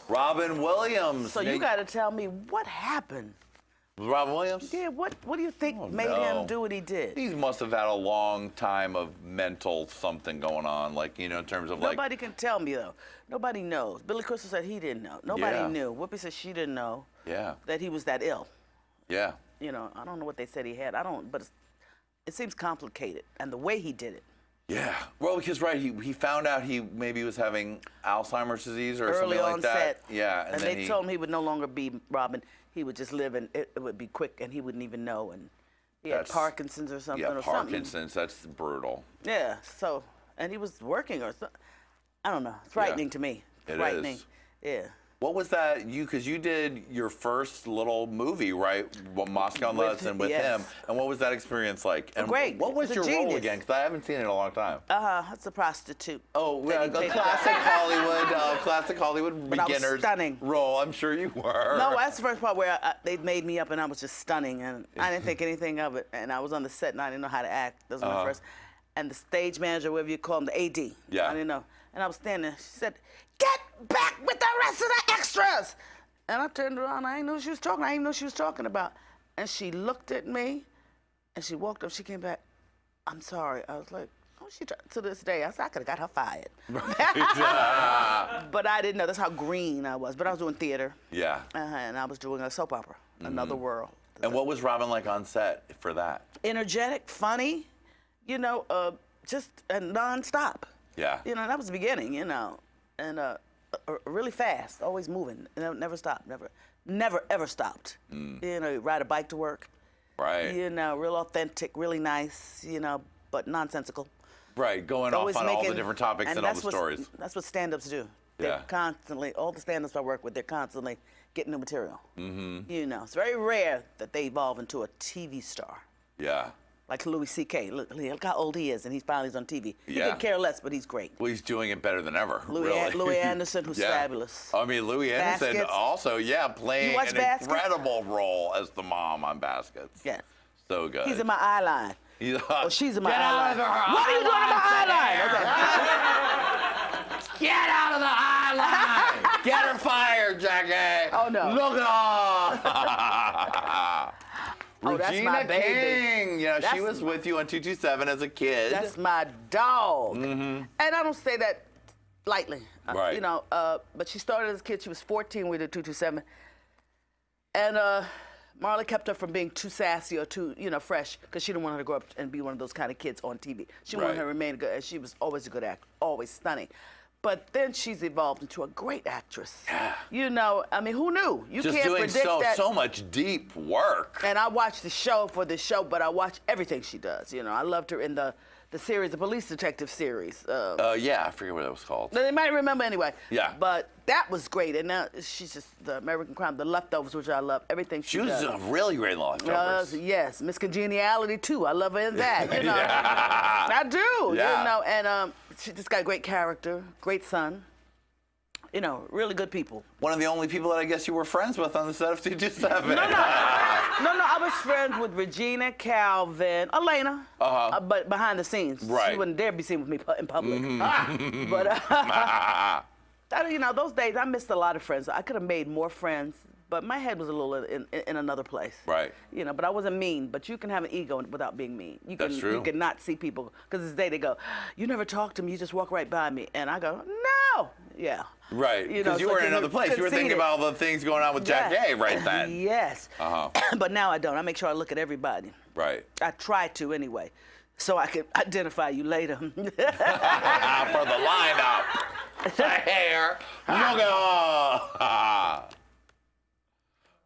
Robin Williams. So you got to tell me what happened. Robin Williams? Yeah, what do you think made him do what he did? He must have had a long time of mental something going on, like, you know, in terms of Nobody can tell me, though. Nobody knows. Billy Crystal said he didn't know. Nobody knew. Whoopi said she didn't know that he was that ill. Yeah. You know, I don't know what they said he had. But it seems complicated, and the way he did it. Yeah. Well, because, he found out he maybe was having Alzheimer's disease or Early something like that. onset. Yeah. And they told him he would no longer be Robin. He would just live, and it would be quick, and he wouldn't even know. And he had Parkinson's or something. Yeah, Parkinson's. That's brutal. Yeah. So, and he was working or something. I don't know. It's frightening to me. Frightening. Yeah. What was that? Because you did your first little movie, right? Moscow and Lesson with him. And what was that experience like? And great. What was your role again? Because I haven't seen it in a long time. It's a prostitute. Oh, a classic Hollywood but beginner's stunning role. I'm sure you were. No, that's the first part where they made me up and I was just stunning and I didn't think anything of it. And I was on the set and I didn't know how to act. That was my first. And the stage manager, whatever you call him, the AD. Yeah. I didn't know. And I was standing there. She said, "Get back with the rest of the extras." And I turned around. I didn't know what she was talking. I didn't even know what she was talking about. And she looked at me, and she walked up. She came back. "I'm sorry." I was like, "Oh, to this day, I said I could have got her fired." But I didn't know. That's how green I was. But I was doing theater. Yeah. And I was doing a soap opera, Another World. And what was Robin like on set for that? Energetic, funny, just nonstop. Yeah. That was the beginning, and really fast, always moving, never stopped, never ever stopped. Ride a bike to work. Right. Real authentic, really nice, but nonsensical. Right, going off on all the different topics and all the stories. That's what stand-ups do. They're constantly, all the stand-ups I work with, they're constantly getting new material. Mm-hmm. It's very rare that they evolve into a TV star. Yeah. Like Louis C.K. Look how old he is, and he's finally on TV. He Yeah. could care less, but he's great. Well, he's doing it better than ever. Louis Anderson, who's fabulous. I mean, Louis Anderson Baskets. also, playing an Baskets? incredible role as the mom on Baskets. Yeah. So good. He's in my eye line. She's in my eye line. What are you doing in my eye line? Okay. Get out of the eye line! Get her fired, Jackee! Oh, no. Look at that's my baby. King. She was with you on 227 as a kid. That's my dog. Mm-hmm. And I don't say that lightly. Right. But she started as a kid. She was 14 when we did 227. And Marla kept her from being too sassy or too, fresh, because she didn't want her to grow up and be one of those kind of kids on TV. She wanted her to remain good, and she was always a good actor, always stunning. But then she's evolved into a great actress. Yeah. I mean, who knew? You just can't doing predict that. so much deep work. And I watched the show for the show, but I watch everything she does. I loved her in the series, the police detective series. I forget what it was called. They might remember anyway. Yeah. But that was great. And now she's just the American Crime, the Leftovers, which I love. Everything she does. She was a really great Leftovers. Yes. Miss Congeniality, too. I love her in that. Yeah. I do. Yeah. And she just got a great character, great son. Really good people. One of the only people that I guess you were friends with on the set of 227. No, I was friends with Regina, Calvin, Elena, but behind the scenes. Right. She wouldn't dare be seen with me in public. Mm-hmm. But, those days, I missed a lot of friends. I could have made more friends, but my head was a little in another place. Right. But I wasn't mean. But you can have an ego without being mean. That's true. You can not see people. Because this day they go, "You never talk to me. You just walk right by me." And I go, "No." Yeah. Right, because you were in another place. You were thinking about all the things going on with Jackee right then. Yes. But now I don't. I make sure I look at everybody. Right. I try to anyway, so I can identify you later. For the lineup. Here. Look at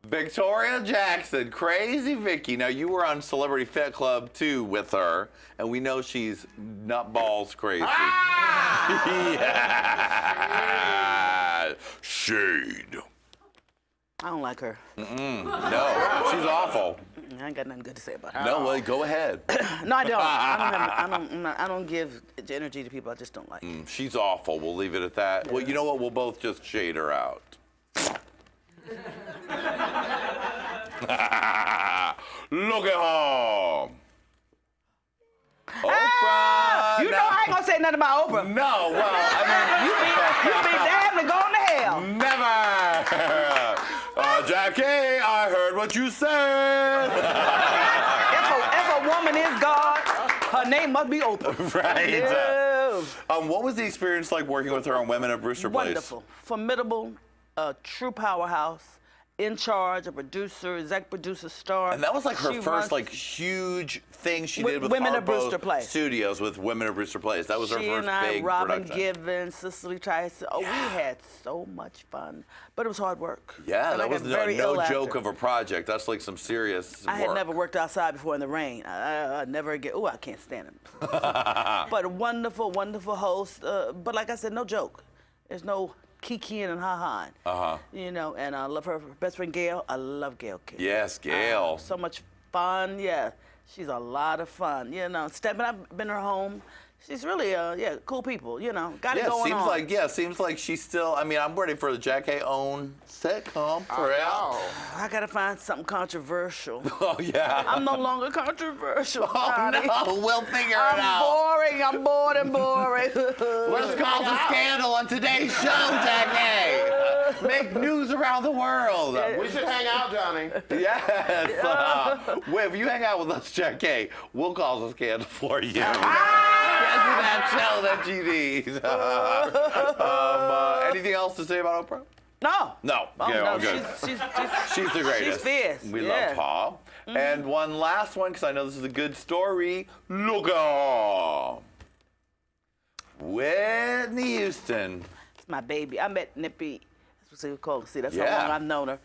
Victoria Jackson, Crazy Vicky. Now, you were on Celebrity Fit Club, too, with her, and we know she's nutballs crazy. Yeah. Shade. I don't like her. No, she's awful. I ain't got nothing good to say about her. No, well, go ahead. No, I don't. I don't give energy to people I just don't like. She's awful. We'll leave it at that. Well, you know what? We'll both just shade her out. Look at her. Oprah. You know I ain't gonna say nothing about Oprah. No, well, I You be damned and going to hell. mean, never. Jackee, I heard what you said. If a woman is God, her name must be Oprah. Right. Yeah. What was the experience like working with her on Women of Brewster Place? Wonderful, formidable, true powerhouse. In charge, a producer, exec producer, star. And that was like her She first runs- like huge thing she did with Women of Harpo Brewster Place. Studios with Women of Brewster Place. That was her She first and I, big Robin production. Givens, Cicely Trice. Oh, we had so much fun, but it was hard work. Yeah, And I that was got very ill no joke after. of a project. That's like some serious I had work. never worked outside before in the rain. I never again. Oh, I can't stand him. But a wonderful, wonderful host. But like I said, no joke. There's no kikiing and ha-haing. You know, and I love her best friend Gail. I love Gail King. Yes, Gail. So much fun. Yeah, she's a lot of fun. You know, I've been to her home. She's really, cool people. You know, got it going on. Seems like she's still. I mean, I'm ready for the Jackee own sitcom. I gotta find something controversial. Oh yeah. I'm no longer controversial. Oh Johnny. no, we'll figure it out. Boring. I'm bored and boring. Let's cause a scandal on today's show, Jackee. Make news around the world. We should hang out, Johnny. Yes. Well, if you hang out with us, Jackee, we'll cause a scandal for you. That's that show that you need. Anything else to say about Oprah? No. No. Oh, Yeah, no, all good. She's the greatest. She's fierce. We Yeah. love Paul. And one last one, because I know this is a good story. Look on. Whitney Houston. It's my baby. I met Nippy. That's what they call it. See, that's Yeah. how long I've known her.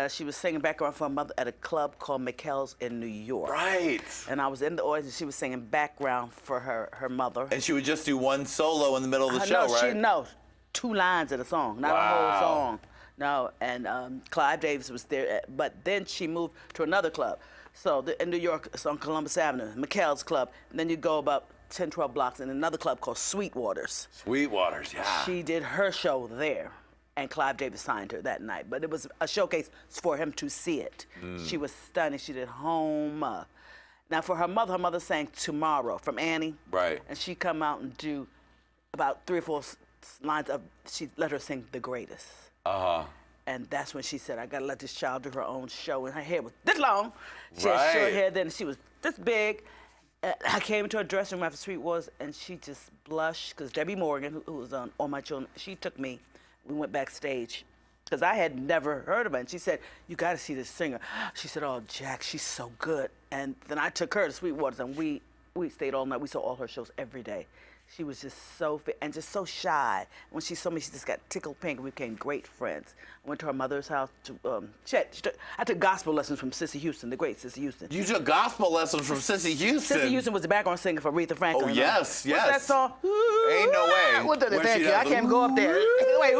She was singing background for her mother at a club called McKell's in New York. Right. And I was in the audience, and she was singing background for her mother. And she would just do one solo in the middle of the show, right? No, 2 lines of the song, not a whole song. No, and Clive Davis was there, but then she moved to another club. So in New York, it's on Columbus Avenue, McKell's Club. And then you go about 10, 12 blocks in another club called Sweetwater's. Sweetwater's, yeah. She did her show there, and Clive Davis signed her that night. But it was a showcase for him to see it. She was stunning. She did Home. Now for her mother sang Tomorrow from Annie. Right. And she come out and do about 3 or 4 lines of, she let her sing The Greatest. And that's when she said, I gotta let this child do her own show. And her hair was this long. She had short hair then, she was this big. I came into her dressing room after Sweetwater's, and she just blushed, because Debbie Morgan, who was on All My Children, she took me. We went backstage, because I had never heard of her. And she said, you gotta see this singer. She said, oh, Jack, she's so good. And then I took her to Sweetwater's, and we stayed all night. We saw all her shows every day. She was just so fit and just so shy. When she saw me, she just got tickled pink, and we became great friends. I went to her mother's house. I took gospel lessons from Sissy Houston, the great Sissy Houston. You took gospel lessons from Sissy Houston. Sissy Houston was the background singer for Aretha Franklin. Oh, yes, yes. What's that song? Ain't no way. What the, When thank she you. I does can't the go up there. Wait,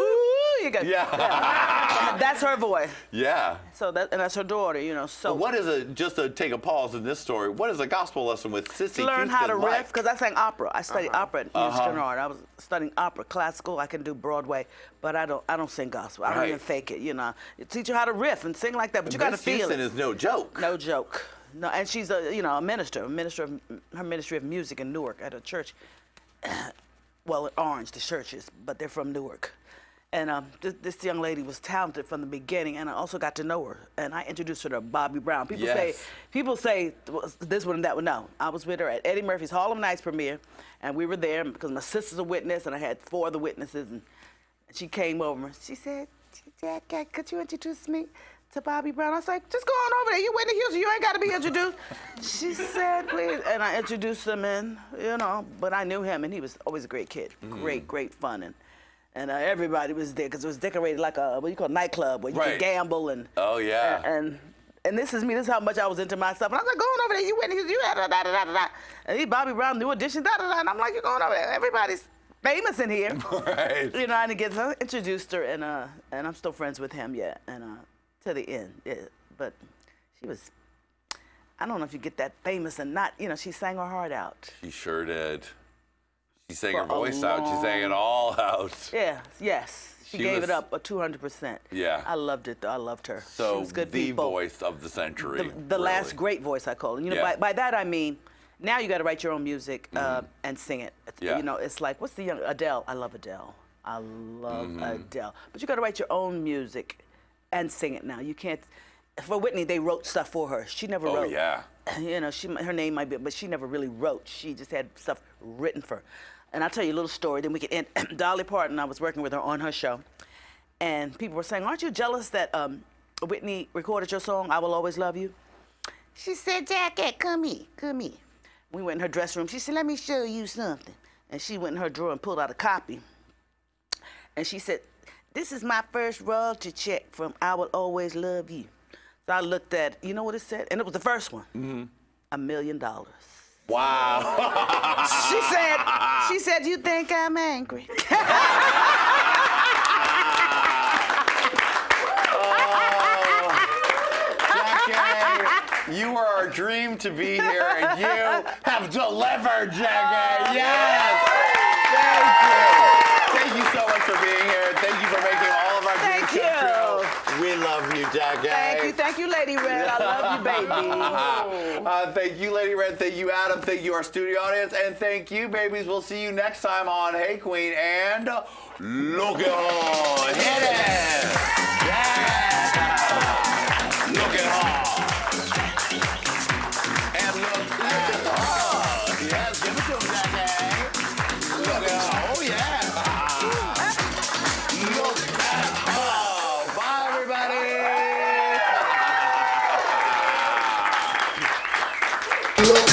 you got, Yeah. That's her voice. Yeah. So that's her daughter, you know. So What is just to take a pause in this story, what is a gospel lesson with Sissy Houston learn how to like? riff, because I sang opera. I studied opera at Houston Art. I was studying opera, classical. I can do Broadway, but I don't sing gospel. I don't even fake it, you know. It teach you how to riff and sing like that, but you got to feel Houston it. is no joke. No joke. No, and she's a minister of her ministry of music in Newark at a church. Well, in Orange, the church is, but they're from Newark. And this young lady was talented from the beginning, and I also got to know her. And I introduced her to Bobby Brown. People say this one and that one. No, I was with her at Eddie Murphy's Harlem Nights premiere, and we were there because my sister's a witness, and I had 4 other witnesses. And she came over. She said, Jack, could you introduce me to Bobby Brown? I was like, just go on over there. You Whitney Houston. You ain't got to be introduced. She said, please. And I introduced him in, you know, but I knew him, and he was always a great kid. Great fun. And everybody was there because it was decorated like a, what you call, nightclub where you could gamble. And oh, yeah. And this is me. This is how much I was into myself. And I was like, going over there. You Whitney Houston. You da-da-da-da-da-da. And he Bobby Brown, new edition, da-da-da. And I'm like, you're going over there. Everybody's famous in here. Right. You know, I didn't get, so I introduced her, and I'm still friends with him yet, and to the end. Yeah. But she was, I don't know if you get that famous or not. You know, she sang her heart out. She sure did. She sang her voice out. She sang it all out. Yeah, yes. She gave it up 200%. Yeah. I loved it, though. I loved her. So she was good the people. voice of the century. The last great voice, I call it. You know, Yeah. by that I mean, Now you got to write your own music and sing it. Yeah. You know, it's like, what's the young Adele? I love Adele. I love Adele. But you got to write your own music and sing it now. You can't. For Whitney, they wrote stuff for her. She never wrote. Oh yeah. You know, her name might be, but she never really wrote. She just had stuff written for her. And I'll tell you a little story, then we can end. Dolly Parton, I was working with her on her show, and people were saying, aren't you jealous that Whitney recorded your song, I Will Always Love You? She said, Jackee, come here, come here. We went in her dressing room. She said, let me show you something. And she went in her drawer and pulled out a copy. And she said, this is my first royalty check from I Will Always Love You. So I looked at it, you know what it said? And it was the first one, $1 million. Wow. She said, you think I'm angry? Jackee, you were our dream to be here, and you have delivered, Jackee. Yes. Thank you. Thank you so much for being here. Thank you for making all of our dreams come true. We love you, Jackee. Thank you, Lady Red. I love you, baby. Thank you, Lady Red. Thank you, Adam. Thank you, our studio audience. And thank you, babies. We'll see you next time on Hey Qween. And look at her. Hit it. Yeah. Look at her. And look at her. Yes, give it to him, Jackee. Look at her. Oh, yeah. Look at her. Bye, everybody. Look